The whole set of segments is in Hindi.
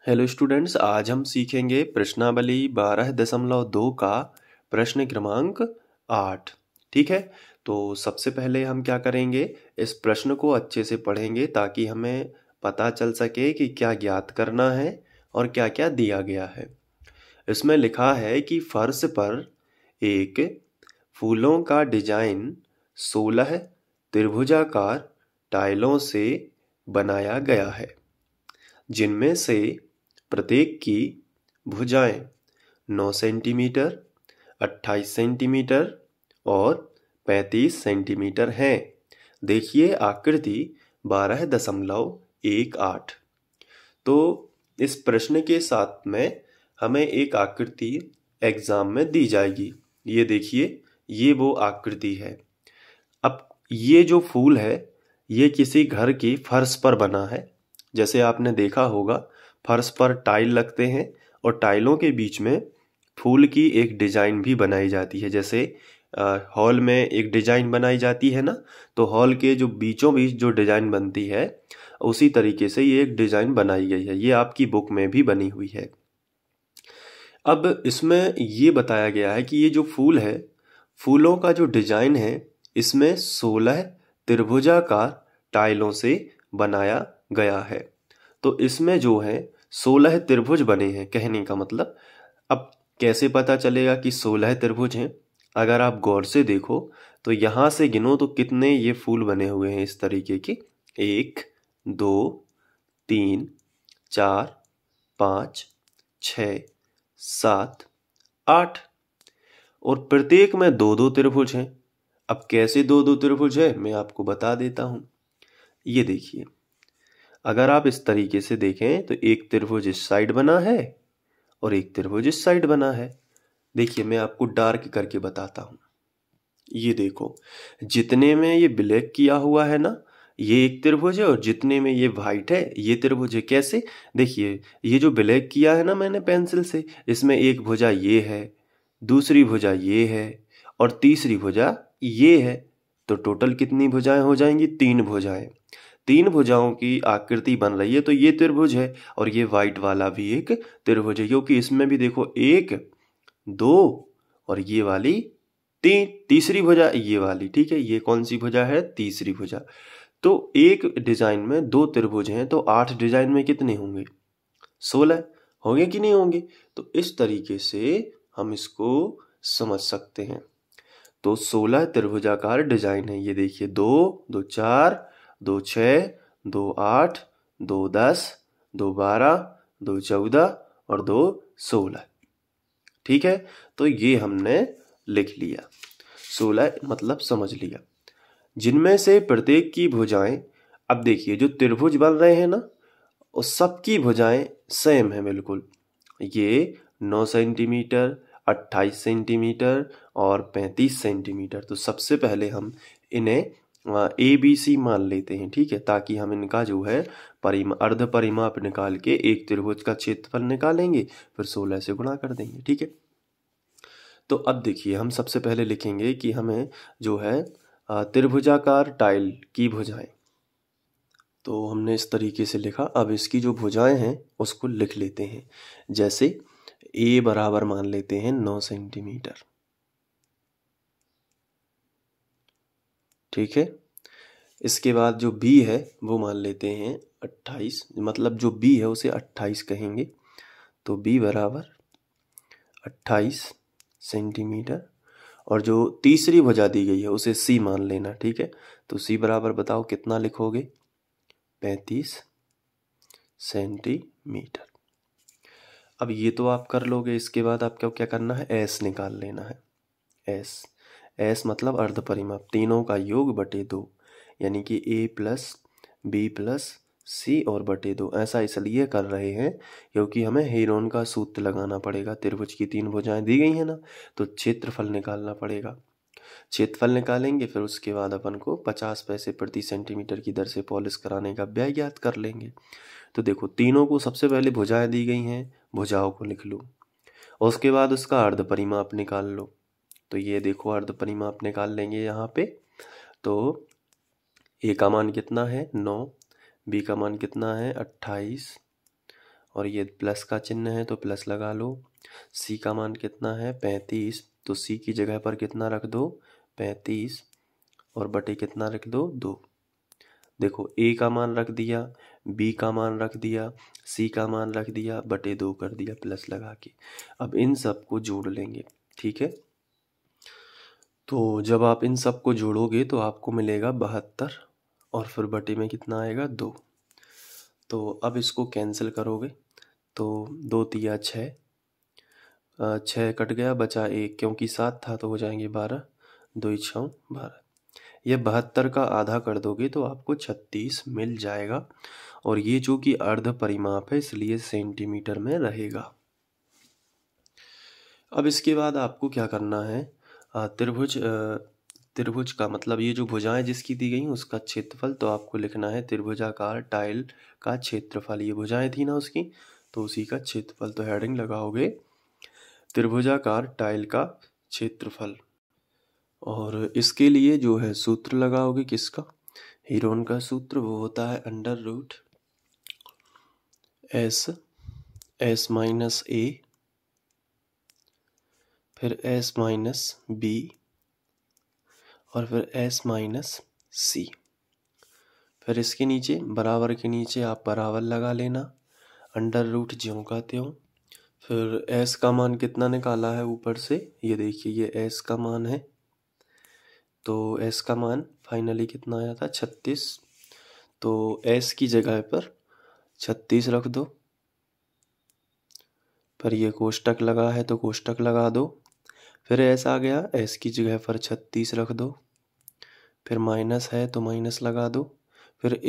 हेलो स्टूडेंट्स, आज हम सीखेंगे प्रश्नावली 12.2 का प्रश्न क्रमांक 8। ठीक है। तो सबसे पहले हम क्या करेंगे, इस प्रश्न को अच्छे से पढ़ेंगे ताकि हमें पता चल सके कि क्या ज्ञात करना है और क्या क्या दिया गया है। इसमें लिखा है कि फर्श पर एक फूलों का डिजाइन 16 त्रिभुजाकार टाइलों से बनाया गया है, जिनमें से प्रत्येक की भुजाएं 9 सेंटीमीटर, 28 सेंटीमीटर और 35 सेंटीमीटर हैं। देखिए आकृति 12.18। तो इस प्रश्न के साथ में हमें एक आकृति एग्जाम में दी जाएगी। ये देखिए, ये वो आकृति है। अब ये जो फूल है, ये किसी घर की फर्श पर बना है। जैसे आपने देखा होगा, फर्श पर टाइल लगते हैं और टाइलों के बीच में फूल की एक डिजाइन भी बनाई जाती है। जैसे हॉल में एक डिजाइन बनाई जाती है ना, तो हॉल के जो बीचों बीच जो डिजाइन बनती है, उसी तरीके से ये एक डिजाइन बनाई गई है। ये आपकी बुक में भी बनी हुई है। अब इसमें ये बताया गया है कि ये जो फूल है, फूलों का जो डिजाइन है, इसमें 16 त्रिभुजाकार टाइलों से बनाया गया है। तो इसमें जो है 16 त्रिभुज बने हैं, कहने का मतलब। अब कैसे पता चलेगा कि 16 त्रिभुज हैं? अगर आप गौर से देखो तो यहां से गिनो तो कितने ये फूल बने हुए हैं इस तरीके के। 1 2 3 4 5 6 7 8 और प्रत्येक में दो दो त्रिभुज हैं। अब कैसे दो दो त्रिभुज है, मैं आपको बता देता हूं। ये देखिए, अगर आप इस तरीके से देखें तो एक त्रिभुज इस साइड बना है और एक त्रिभुज इस साइड बना है। देखिए, मैं आपको डार्क करके बताता हूं। ये देखो, जितने में ये ब्लैक किया हुआ है ना, ये एक त्रिभुज है, और जितने में ये व्हाइट है, ये त्रिभुज है। कैसे? देखिए, ये जो ब्लैक किया है ना मैंने पेंसिल से, इसमें एक भुजा ये है, दूसरी भुजा ये है और तीसरी भुजा ये है। तो टोटल कितनी भुजाएं हो जाएंगी? 3 भुजाएं। 3 भुजाओं की आकृति बन रही है, तो ये त्रिभुज है। और ये व्हाइट वाला भी एक त्रिभुज है, क्योंकि इसमें भी देखो 1 2 और ये वाली तीसरी भुजा ये वाली। ठीक है, ये कौन सी भुजा है? तीसरी भुजा। तो एक डिजाइन में 2 त्रिभुज हैं, तो 8 डिजाइन में कितने होंगे? 16 होंगे कि नहीं होंगे? तो इस तरीके से हम इसको समझ सकते हैं। तो 16 त्रिभुजाकार डिजाइन है। ये देखिए, 2 2 4 2 6 2 8 2 10 2 12 2 14 और 2 16। ठीक है, तो ये हमने लिख लिया। 16 मतलब समझ लिया। जिनमें से प्रत्येक की भुजाएं, अब देखिए जो त्रिभुज बन रहे हैं ना, उस सबकी भुजाएं सेम है बिल्कुल। ये 9 सेंटीमीटर, 28 सेंटीमीटर और 35 सेंटीमीटर। तो सबसे पहले हम इन्हें ABC मान लेते हैं। ठीक है, ताकि हम इनका जो है अर्ध परिमाप निकाल के एक त्रिभुज का क्षेत्रफल निकालेंगे, फिर 16 से गुणा कर देंगे। ठीक है, तो अब देखिए, हम सबसे पहले लिखेंगे कि हमें जो है त्रिभुजाकार टाइल की भुजाएं। तो हमने इस तरीके से लिखा। अब इसकी जो भुजाएं हैं उसको लिख लेते हैं। जैसे A बराबर मान लेते हैं 9 सेंटीमीटर। ठीक है, इसके बाद जो B है वो मान लेते हैं 28, मतलब जो B है उसे 28 कहेंगे। तो B बराबर 28 सेंटीमीटर। और जो तीसरी भुजा दी गई है उसे C मान लेना। ठीक है, तो C बराबर बताओ कितना लिखोगे? 35 सेंटीमीटर। अब ये तो आप कर लोगे। इसके बाद आपको क्या करना है? S निकाल लेना है। S मतलब अर्ध परिमाप, तीनों का योग बटे 2, यानी कि A plus B plus C और बटे 2। ऐसा इसलिए कर रहे हैं क्योंकि हमें हेरोन का सूत्र लगाना पड़ेगा। त्रिभुज की 3 भुजाएं दी गई हैं ना, तो क्षेत्रफल निकालना पड़ेगा। क्षेत्रफल निकालेंगे, फिर उसके बाद अपन को 50 पैसे प्रति सेंटीमीटर की दर से पॉलिश कराने का व्यय ज्ञात कर लेंगे। तो देखो, तीनों को सबसे पहले भुजाएं दी गई हैं, भुजाओं को लिख लो और उसके बाद उसका अर्ध परिमाप निकाल लो। तो ये देखो, अर्ध परिमाप निकाल लेंगे यहाँ पे। तो A का मान कितना है? 9, B का मान कितना है? 28 और ये प्लस का चिन्ह है तो प्लस लगा लो। सी का मान कितना है 35, तो सी की जगह पर कितना रख दो 35 और बटे कितना रख दो 2। देखो ए का मान रख दिया, बी का मान रख दिया, सी का मान रख दिया, बटे 2 कर दिया प्लस लगा के। अब इन सब को जोड़ लेंगे, ठीक है। तो जब आप इन सब को जोड़ोगे तो आपको मिलेगा 72 और फिर बटे में कितना आएगा 2। तो अब इसको कैंसिल करोगे तो 2 तिया 6, 6 कट गया, बचा 1, क्योंकि 7 था तो हो जाएंगे 12, 2 6 12। ये 72 का आधा कर दोगे तो आपको 36 मिल जाएगा। और ये जो कि अर्ध परिमाप है इसलिए सेंटीमीटर में रहेगा। अब इसके बाद आपको क्या करना है, त्रिभुज का मतलब ये जो भुजाएं जिसकी दी गई उसका क्षेत्रफल, तो आपको लिखना है त्रिभुजाकार टाइल का क्षेत्रफल। ये भुजाएं थी ना उसकी, तो उसी का क्षेत्रफल। तो हेडिंग लगाओगे त्रिभुजाकार टाइल का क्षेत्रफल। और इसके लिए जो है सूत्र लगाओगे किसका, हीरोन का सूत्र, वो होता है √ S माइनस A फिर S माइनस B और फिर S माइनस C। फिर इसके नीचे बराबर के नीचे आप बराबर लगा लेना, √ ज्यों का त्यों। फिर S का मान कितना निकाला है ऊपर से, ये देखिए ये S का मान है, तो S का मान फाइनली कितना आया था 36। तो S की जगह पर 36 रख दो, पर ये कोष्टक लगा है तो कोष्टक लगा दो। फिर S आ गया, S की जगह पर 36 रख दो, फिर माइनस है तो माइनस लगा दो। फिर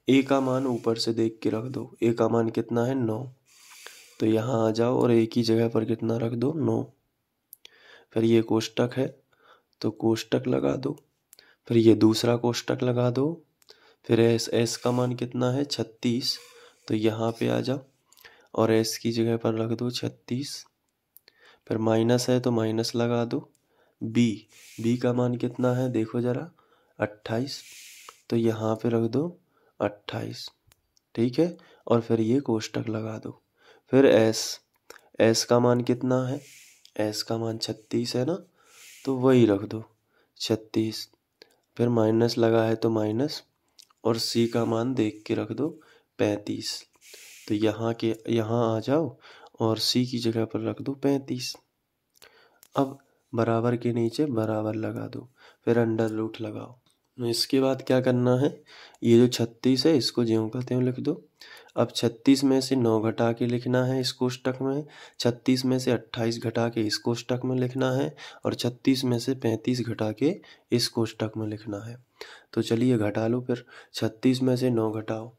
A का मान ऊपर से देख के रख दो, A का मान कितना है 9, तो यहाँ आ जाओ और A की जगह पर कितना रख दो 9। फिर ये कोष्टक है तो कोष्टक लगा दो, फिर ये दूसरा कोष्टक लगा दो। फिर S का मान कितना है 36, तो यहाँ पे आ जाओ और S की जगह पर रख दो 36। फिर माइनस है तो माइनस लगा दो। B का मान कितना है देखो जरा 28, तो यहाँ पे रख दो 28, ठीक है। और फिर ये कोष्टक लगा दो। फिर S का मान कितना है, S का मान 36 है ना, तो वही रख दो 36। फिर माइनस लगा है तो माइनस, और C का मान देख के रख दो 35, तो यहाँ आ जाओ और C की जगह पर रख दो 35। अब बराबर के नीचे बराबर लगा दो, फिर √ लगाओ। इसके बाद क्या करना है, ये जो 36 है इसको ज्यों का त्यों लिख दो। अब 36 में से 9 घटा के लिखना है इस कोष्टक में, 36 में से 28 घटा के इस कोष्टक में लिखना है, और 36 में से 35 घटा के इस कोष्टक में लिखना है। तो चलिए घटा लो फिर, 36 में से 9 घटाओ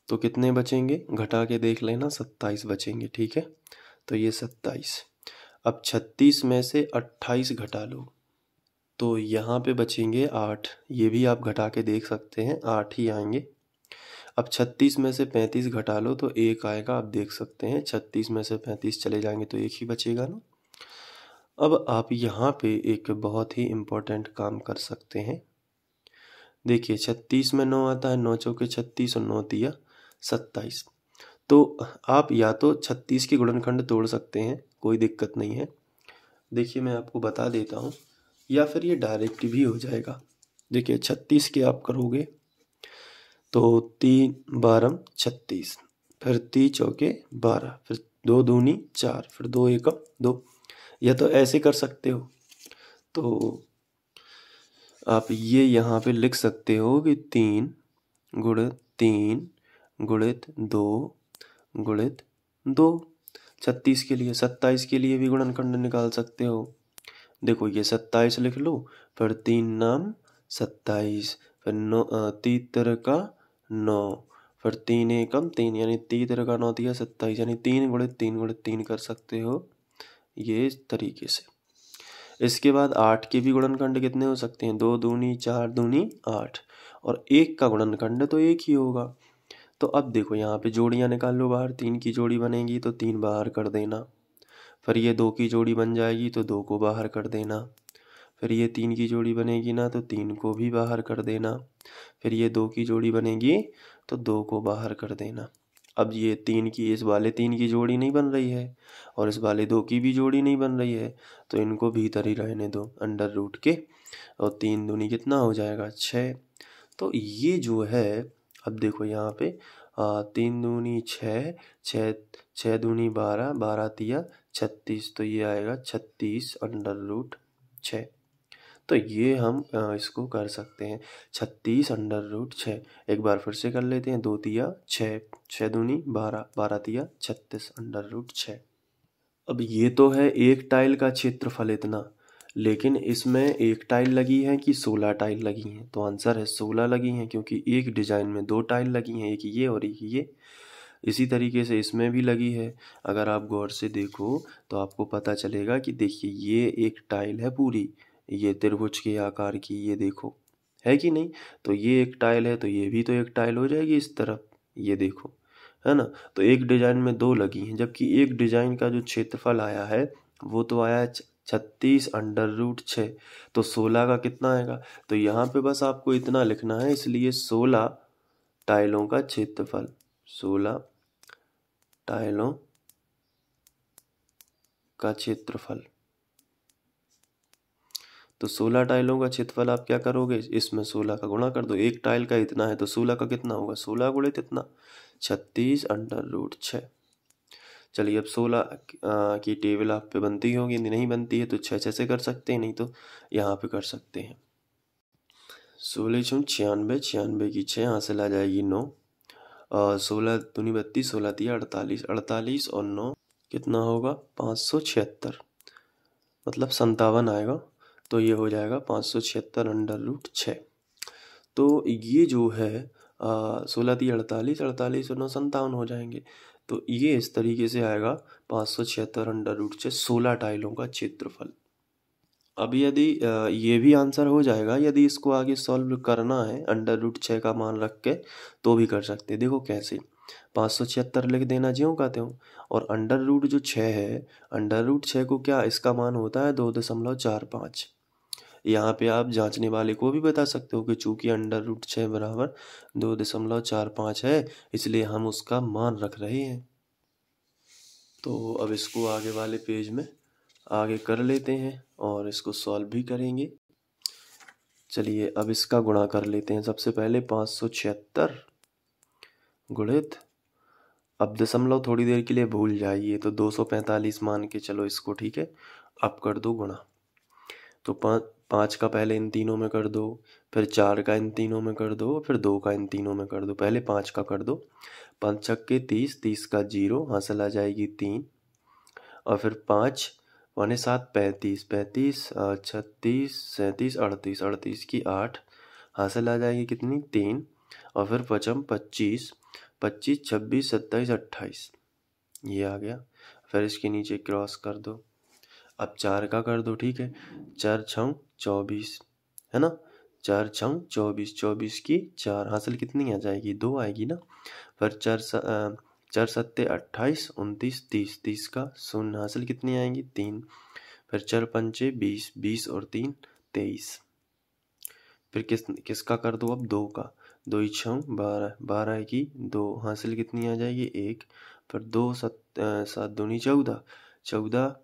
तो कितने बचेंगे, घटा के देख लेना, 27 बचेंगे, ठीक है। तो ये 27। अब 36 में से 28 घटा लो तो यहाँ पे बचेंगे 8, ये भी आप घटा के देख सकते हैं 8 ही आएंगे। अब 36 में से 35 घटा लो तो 1 आएगा, आप देख सकते हैं 36 में से 35 चले जाएंगे तो 1 ही बचेगा ना। अब आप यहाँ पे एक बहुत ही इम्पोर्टेंट काम कर सकते हैं। देखिए 36 में 9 आता है, 9 चौके 36 और 9 तिया 27। तो आप या तो 36 के गुणनखंड तोड़ सकते हैं, कोई दिक्कत नहीं है। देखिए मैं आपको बता देता हूँ, या फिर ये डायरेक्ट भी हो जाएगा। देखिए 36 के आप करोगे तो 3 12 36, फिर 3 चौके 12, फिर 2 दूनी 4, फिर 2 एकम 2। या तो ऐसे कर सकते हो, तो आप ये यहाँ पे लिख सकते हो कि 3 गुणित 3 गुणित 2 गुणित 2। 36 के लिए, 27 के लिए भी गुणनखंड निकाल सकते हो। देखो ये 27 लिख लो, फिर 3 नाम 27, फिर 9 3 तिर का 9, फिर 3 एकम 3, यानी 3 तिर का 9 दिया 27, यानी 3 गुणित 3 गुणित 3 कर सकते हो ये इस तरीके से। इसके बाद 8 के भी गुणनखंड कितने हो सकते हैं, 2 दूनी 4 दूनी 8, और 1 का गुणनखंड तो 1 ही होगा। तो अब देखो यहाँ पे जोड़ियाँ निकाल लो बाहर, 3 की जोड़ी बनेगी तो 3 बाहर कर देना, फिर ये 2 की जोड़ी बन जाएगी तो 2 को बाहर कर देना, फिर ये 3 की जोड़ी बनेगी ना तो 3 को भी बाहर कर देना, फिर ये 2 की जोड़ी बनेगी तो 2 को बाहर कर देना। अब ये 3 की, इस वाले 3 की जोड़ी नहीं बन रही है और इस वाले 2 की भी जोड़ी नहीं बन रही है, तो इनको भीतर ही रहने दो अंडर रूट के। और 3 दूनी कितना हो जाएगा 6। तो ये जो है, अब देखो यहाँ पे 3 दूनी 6, 6 दूनी 12, 12 तिया 36, तो ये आएगा 36 अंडर रूट 6। तो ये हम इसको कर सकते हैं 36 अंडर रूट 6। एक बार फिर से कर लेते हैं, 2 तिया 6, 6 दूनी 12, 12 तिया 36 अंडर रूट 6। अब ये तो है एक टाइल का क्षेत्रफल इतना, लेकिन इसमें एक टाइल लगी है कि 16 टाइल लगी हैं? तो आंसर है 16 लगी हैं, क्योंकि एक डिजाइन में 2 टाइल लगी हैं, एक ये और एक ये। इसी तरीके से इसमें भी लगी है। अगर आप गौर से देखो तो आपको पता चलेगा कि देखिए ये एक टाइल है पूरी, ये त्रिभुज के आकार की, ये देखो है कि नहीं। तो ये एक टाइल है, तो ये भी तो एक टाइल हो जाएगी इस तरफ, ये देखो, है ना। तो एक डिजाइन में 2 लगी हैं, जबकि एक डिजाइन का जो क्षेत्रफल आया है वो तो आया 36 अंडर रूट 6। तो 16 का कितना आएगा? तो यहाँ पे बस आपको इतना लिखना है, इसलिए 16 टाइलों का क्षेत्रफल, 16 टाइलों का क्षेत्रफल। तो 16 टाइलों का क्षेत्रफल आप क्या करोगे, इसमें 16 का गुणा कर दो। एक टाइल का इतना है तो 16 का कितना होगा, 16 गुणित इतना 36 अंडर रूट 6। चलिए अब 16 की टेबल आप पे बनती होगी, नहीं बनती है तो 6 से कर सकते हैं, नहीं तो यहाँ पे कर सकते हैं। 16 96, 96 की 6 हासिल आ जाएगी 9, 16 दूनी 32, 16 तिया 48, 48 और 9 कितना होगा 576, मतलब 57 आएगा। तो ये हो जाएगा 576 अंडर रूट 6। तो ये जो है 16 तिया 48, 48 और 9 57 हो जाएंगे। तो ये इस तरीके से आएगा 576 अंडर रूट 6, 16 टाइलों का क्षेत्रफल। अब यदि ये भी आंसर हो जाएगा, यदि इसको आगे सॉल्व करना है अंडर रूट 6 का मान रख के तो भी कर सकते हैं। देखो कैसे, 576 लिख देना ज्यों का त्यों, और अंडर रूट जो 6 है, अंडर रूट 6 को क्या, इसका मान होता है 2.45। यहाँ पे आप जांचने वाले को भी बता सकते हो कि चूंकि अंडर रूट 6 बराबर 2.45 है, इसलिए हम उसका मान रख रहे हैं। तो अब इसको आगे वाले पेज में आगे कर लेते हैं और इसको सॉल्व भी करेंगे। चलिए अब इसका गुणा कर लेते हैं। सबसे पहले 576 गुणित, अब दशमलव थोड़ी देर के लिए भूल जाइए, तो 245 मान के चलो इसको, ठीक है। अब कर दो गुणा, तो 5 का पहले इन तीनों में कर दो, फिर 4 का इन तीनों में कर दो, फिर 2 का इन तीनों में कर दो। पहले 5 का कर दो, 5 छक्के 30, 30 का 0 हासिल आ जाएगी 3, और फिर 5 पौने 7 35, 35 36 37 38, 38 की 8 हासिल आ जाएगी कितनी 3, और फिर पचम 25, 25 26 27 28, ये आ गया। फिर इसके नीचे क्रॉस कर दो। अब 4 का कर दो, ठीक है, 4 6 24, है ना, 4 6 24, 24 की 4 हासिल कितनी आ जाएगी 2 आएगी ना। फिर 4 सत्ते 28, 29 30, 30 का 0 हासिल कितनी आएंगी 3। फिर 4 पंचे 20, 20 और 3 23। फिर किसका कर दो अब 2 का, 2 6 12, 12 की 2 हासिल कितनी आ जाएगी 1। फिर 2 7 दूनी 14, 14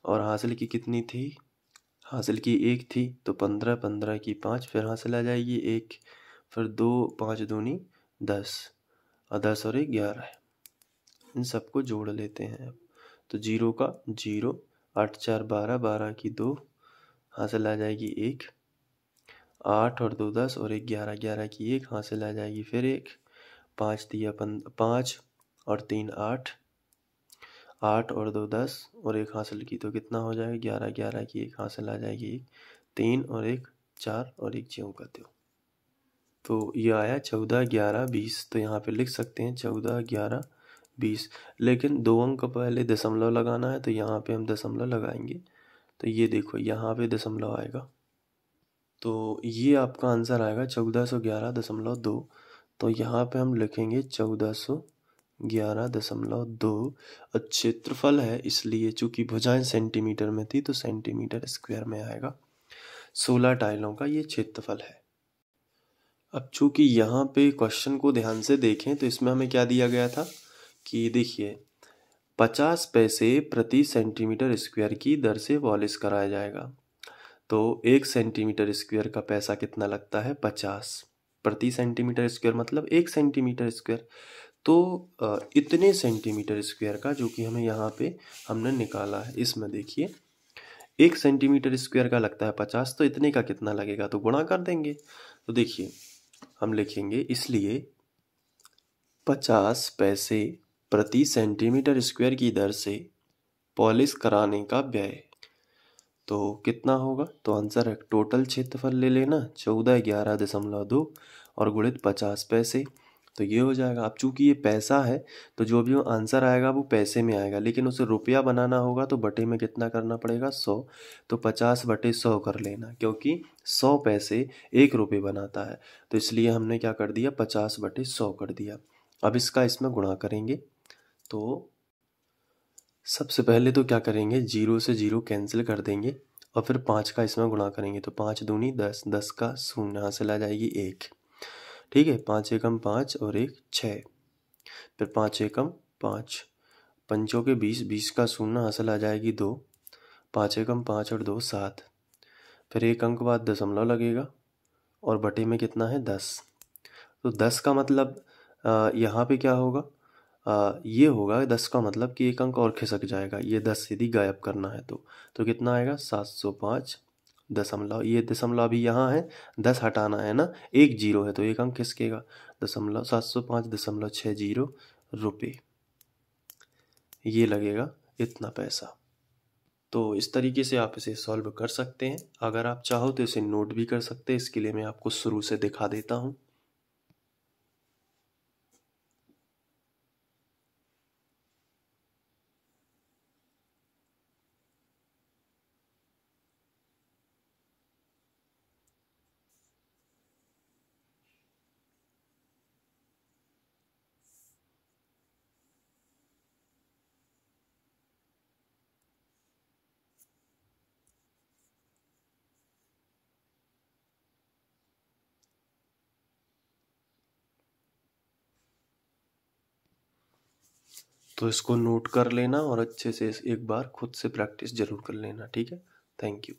और हासिल की कितनी थी, हासिल की 1 थी, तो 15, 15 की 5, फिर हासिल आ जाएगी 1। फिर 2 5 दूनी 10, और 10 और 1 11। इन सबको जोड़ लेते हैं अब, तो 0 का 0, 8 4 12, 12 की 2 हासिल आ जाएगी 1, 8 और 2 10 और 1 11, 11 की 1 हासिल आ जाएगी फिर 1, 5 दिया 5 और 3 8, 8 और 2 10 और 1 हासिल की तो कितना हो जाएगा 11, 11 की 1 हासिल आ जाएगी 1, 3 और 1 4 और 1 ज्यों का त्यों। तो ये आया 14 11 20। तो यहाँ पे लिख सकते हैं 14 11 20, लेकिन 2 अंक पहले दशमलव लगाना है, तो यहाँ पे हम दशमलव लगाएंगे। तो ये देखो यहाँ पे दशमलव आएगा, तो ये आपका आंसर आएगा 1411.2। तो यहाँ पे हम लिखेंगे 1411.2। क्षेत्रफल है, इसलिए चूंकि भुजाएं सेंटीमीटर में थी तो सेंटीमीटर स्क्वायर में आएगा। 16 टाइलों का ये क्षेत्रफल है। अब चूंकि यहाँ पे क्वेश्चन को ध्यान से देखें तो इसमें हमें क्या दिया गया था कि देखिए 50 पैसे प्रति सेंटीमीटर स्क्वायर की दर से पॉलिश कराया जाएगा। तो 1 सेंटीमीटर स्क्वायर का पैसा कितना लगता है? 50 प्रति सेंटीमीटर स्क्वायर मतलब 1 सेंटीमीटर स्क्वायर। तो इतने सेंटीमीटर स्क्वायर का जो कि हमें यहाँ पे हमने निकाला है, इसमें देखिए 1 सेंटीमीटर स्क्वायर का लगता है 50, तो इतने का कितना लगेगा? तो गुणा कर देंगे। तो देखिए हम लिखेंगे इसलिए 50 पैसे प्रति सेंटीमीटर स्क्वायर की दर से पॉलिश कराने का व्यय। तो कितना होगा? तो आंसर है टोटल क्षेत्रफल ले लेना 1411.2 और गुणित 50 पैसे। तो ये हो जाएगा। अब चूंकि ये पैसा है तो जो भी आंसर आएगा वो पैसे में आएगा, लेकिन उसे रुपया बनाना होगा तो बटे में कितना करना पड़ेगा? 100। तो 50 बटे 100 कर लेना, क्योंकि 100 पैसे 1 रुपये बनाता है। तो इसलिए हमने क्या कर दिया? 50 बटे 100 कर दिया। अब इसका इसमें गुणा करेंगे। तो सबसे पहले तो क्या करेंगे? 0 से 0 कैंसिल कर देंगे और फिर 5 का इसमें गुणा करेंगे। तो 5 दूनी 10, 10 का शून्य हासिल आ जाएगी 1। ठीक है, 5 एकम 5 और 1 6, फिर 5 एकम 5, पंचों के 20, 20 का शून्य हासिल आ जाएगी 2, 5 एकम 5 और 2 7, फिर 1 अंक बाद दशमलव लगेगा और बटे में कितना है? 10। तो 10 का मतलब यहाँ पे क्या होगा? ये होगा 10 का मतलब कि 1 अंक और खिसक जाएगा, ये 10 यदि गायब करना है तो कितना आएगा? 705 दशमलव, ये दशमलव अभी यहाँ है, 10 हटाना है ना, 1 जीरो है तो 1 अंक खिसकेगा, दशमलव 705.60 रुपये, ये लगेगा इतना पैसा। तो इस तरीके से आप इसे सॉल्व कर सकते हैं। अगर आप चाहो तो इसे नोट भी कर सकते हैं, इसके लिए मैं आपको शुरू से दिखा देता हूँ। तो इसको नोट कर लेना और अच्छे से एक बार खुद से प्रैक्टिस जरूर कर लेना। ठीक है, थैंक यू।